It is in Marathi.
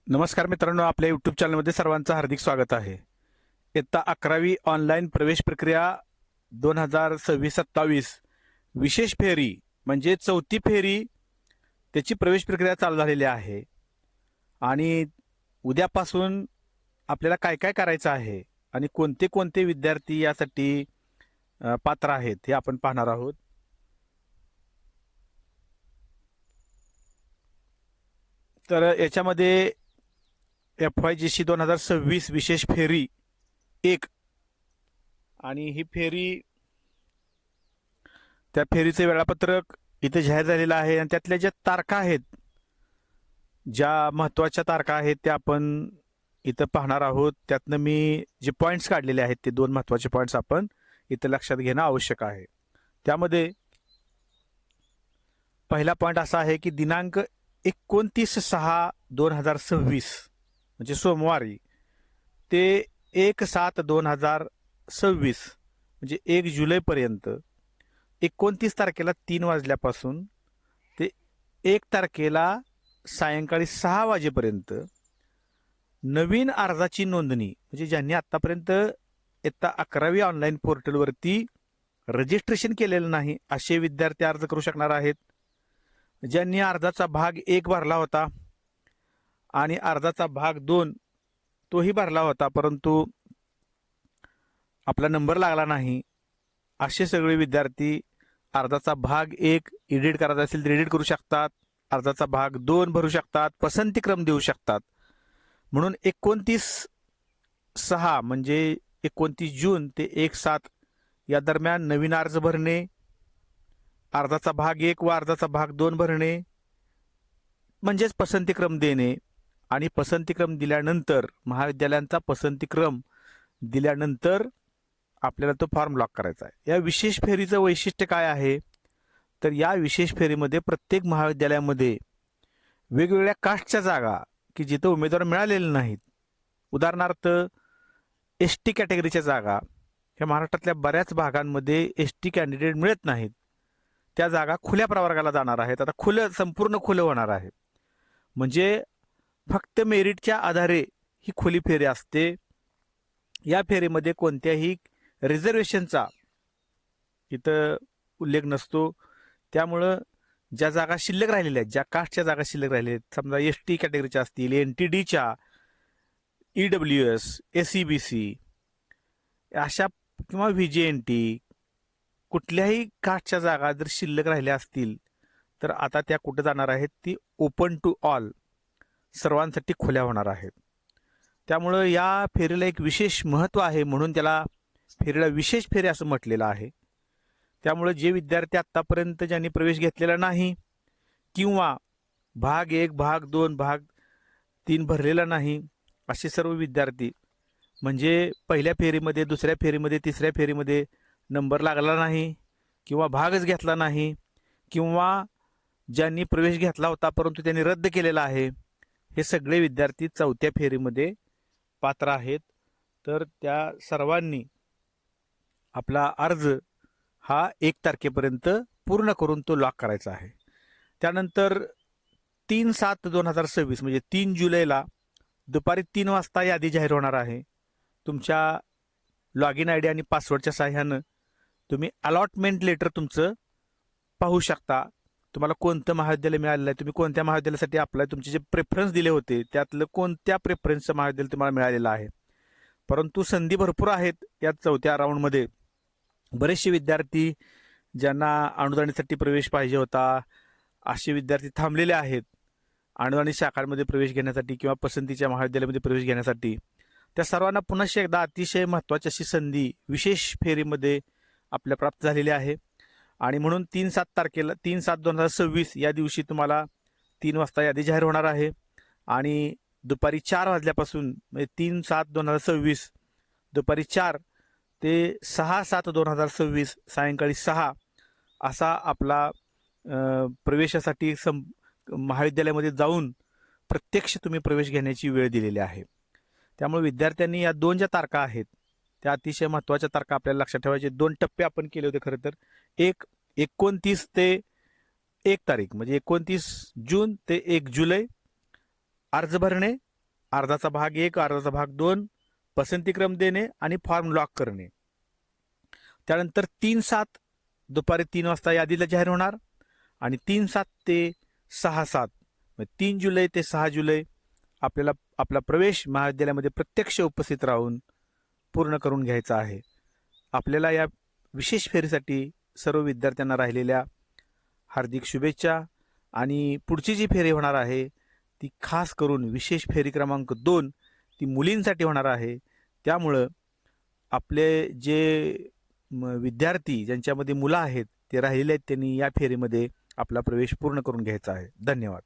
नमस्कार मित्रांनो, आपल्या यूट्यूब चॅनलमध्ये सर्वांचं हार्दिक स्वागत आहे. इयत्ता 11वी ऑनलाईन प्रवेश प्रक्रिया 2026-27 विशेष फेरी म्हणजे चौथी फेरी त्याची प्रवेश प्रक्रिया चालू झालेली आहे. आणि उद्यापासून आपल्याला काय काय करायचं आहे आणि कोणते कोणते विद्यार्थी यासाठी पात्र आहेत हे आपण पाहणार आहोत. तर याच्यामध्ये FYGC 2026 विशेष फेरी 1 आणि ही फेरी त्या फेरीचे वेळापत्रक इथे जाहीर झालेलं आहे आणि त्यातल्या ज्या तारखा आहेत, ज्या महत्त्वाच्या तारखा आहेत त्या आपण इथं पाहणार आहोत. त्यातनं मी जे पॉईंट्स काढलेले आहेत ते दोन महत्त्वाचे पॉईंट्स आपण इथं लक्षात घेणं आवश्यक आहे. त्यामध्ये पहिला पॉईंट असा आहे की दिनांक 29/6/2026 म्हणजे सोमवारी ते 1/7/2026 म्हणजे 1 जुलैपर्यंत 29 तारखेला 3 वाजल्यापासून ते 1 तारखेला सायंकाळी 6 वाजेपर्यंत नवीन अर्जाची नोंदणी म्हणजे ज्यांनी आत्तापर्यंत इयत्ता 11वी ऑनलाईन पोर्टलवरती रजिस्ट्रेशन केलेलं नाही असे विद्यार्थी अर्ज करू शकणार आहेत. ज्यांनी अर्जाचा भाग 1 भरला होता आणि अर्जाचा भाग 2 तोही भरला होता परंतु आपला नंबर लागला नाही असे सगळे विद्यार्थी अर्जाचा भाग 1 एडिट करायचा असेल तर एडिट करू शकतात, अर्जाचा भाग 2 भरू शकतात, पसंतीक्रम देऊ शकतात. म्हणून 29/6 म्हणजे 29 जून ते 1/7 या दरम्यान नवीन अर्ज भरणे, अर्जाचा भाग 1 व अर्जाचा भाग 2 भरणे म्हणजेच पसंतीक्रम देणे आणि पसंतीक्रम दिल्यानंतर महाविद्यालयांचा पसंतीक्रम दिल्यानंतर आपल्याला तो फॉर्म लॉक करायचा आहे. या विशेष फेरीचं वैशिष्ट्य काय आहे तर या विशेष फेरीमध्ये प्रत्येक महाविद्यालयामध्ये वेगवेगळ्या कास्टच्या जागा की जिथं उमेदवार मिळालेले नाहीत, उदाहरणार्थ ST कॅटेगरीच्या जागा ह्या महाराष्ट्रातल्या बऱ्याच भागांमध्ये ST कॅन्डिडेट मिळत नाहीत, त्या जागा खुल्या प्रवर्गाला जाणार आहेत. आता संपूर्ण खुलं होणार आहे म्हणजे फक्त मेरिटच्या आधारे ही खुली फेरी असते. या फेरीमध्ये कोणत्याही रिझर्वेशनचा इथं उल्लेख नसतो. त्यामुळं ज्या जागा शिल्लक राहिलेल्या आहेत, ज्या कास्टच्या जागा शिल्लक राहिलेल्या आहेत, समजा ST कॅटेगरीच्या असतील, NTDच्या, EWS, SEBC अशा किंवा VJNT कुठल्याही कास्टच्या जागा जर शिल्लक राहिल्या असतील तर आता त्या कुठं जाणार आहेत, ती ओपन टू ऑल सर्वांसाठी खुल्या होणार आहेत. त्यामुळं या फेरीला एक विशेष महत्त्व आहे म्हणून त्याला फेरीला विशेष फेरी असं म्हटलेलं आहे. त्यामुळे जे विद्यार्थी आत्तापर्यंत ज्यांनी प्रवेश घेतलेला नाही किंवा भाग 1, भाग 2, भाग 3 भरलेला नाही असे सर्व विद्यार्थी म्हणजे पहिल्या फेरीमध्ये, दुसऱ्या फेरीमध्ये, तिसऱ्या फेरीमध्ये नंबर लागला नाही किंवा भागच घेतला नाही किंवा ज्यांनी प्रवेश घेतला होता परंतु त्यांनी रद्द केलेला आहे, हे सगळे विद्यार्थी चौथ्या फेरीमध्ये पात्र आहेत. तर त्या सर्वांनी आपला अर्ज हा 1 तारखेपर्यंत पूर्ण करून तो लॉक करायचा आहे. त्यानंतर 3/7/2026 म्हणजे 3 जुलैला दुपारी 3 वाजता यादी जाहीर होणार आहे. तुमच्या लॉग इन ID आणि पासवर्डच्या साहाय्यानं तुम्ही अलॉटमेंट लेटर तुमचं पाहू शकता. तुम्हाला कोणतं महाविद्यालय मिळालेलं आहे, तुम्ही कोणत्या महाविद्यालयासाठी अप्लाय, तुमचे जे प्रेफरन्स दिले होते त्यातलं कोणत्या प्रेफरन्सचं महाविद्यालय तुम्हाला मिळालेलं आहे. परंतु संधी भरपूर आहेत या चौथ्या राऊंडमध्ये. बरेचसे विद्यार्थी ज्यांना अनुदानितसाठी प्रवेश पाहिजे होता असे विद्यार्थी थांबलेले आहेत अनुदानित शाखांमध्ये प्रवेश घेण्यासाठी किंवा पसंतीच्या महाविद्यालयामध्ये प्रवेश घेण्यासाठी. त्या सर्वांना पुन्हा एकदा अतिशय महत्त्वाची अशी संधी विशेष फेरीमध्ये आपल्या प्राप्त झालेली आहे. आणि म्हणून 3/7/2026 या दिवशी तुम्हाला 3 वाजता यादी जाहीर होणार आहे आणि दुपारी 4 वाजल्यापासून म्हणजे 3/7/2026 दुपारी 4 ते 6/7/2026 सायंकाळी 6 असा आपला प्रवेशासाठी महाविद्यालयामध्ये जाऊन प्रत्यक्ष तुम्ही प्रवेश घेण्याची वेळ दिलेली आहे. त्यामुळे विद्यार्थ्यांनी या 2 ज्या तारखा आहेत त्या अतिशय महत्त्वाच्या तारखा आपल्याला लक्षात ठेवायचे. 2 टप्पे आपण केले होते खरं तर. एक 29 ते 1 तारीख म्हणजे 29 जून ते 1 जुलै अर्ज भरणे अर्धाचा भाग 1, अर्धाचा भाग 2, पसंतीक्रम देणे आणि फॉर्म लॉक करणे. त्यानंतर 3/7 दुपारी 3 वाजता यादीला जाहीर होणार आणि 3/7 ते 6/7 3 जुलै ते 6 जुलै आपल्याला आपला प्रवेश महाविद्यालयामध्ये प्रत्यक्ष उपस्थित राहून पूर्ण करून घ्यायचा आहे. आपल्याला या विशेष फेरीसाठी सर्व विद्यार्थ्यांना राहिलेल्या हार्दिक शुभेच्छा. आणि पुढची जी फेरी होणार आहे ती खास करून विशेष फेरी क्रमांक 2 ती मुलींसाठी होणार आहे. त्यामुळं आपले जे विद्यार्थी ज्यांच्यामध्ये मुलं आहेत ते राहिलेले आहेत त्यांनी या फेरीमध्ये आपला प्रवेश पूर्ण करून घ्यायचा आहे. धन्यवाद.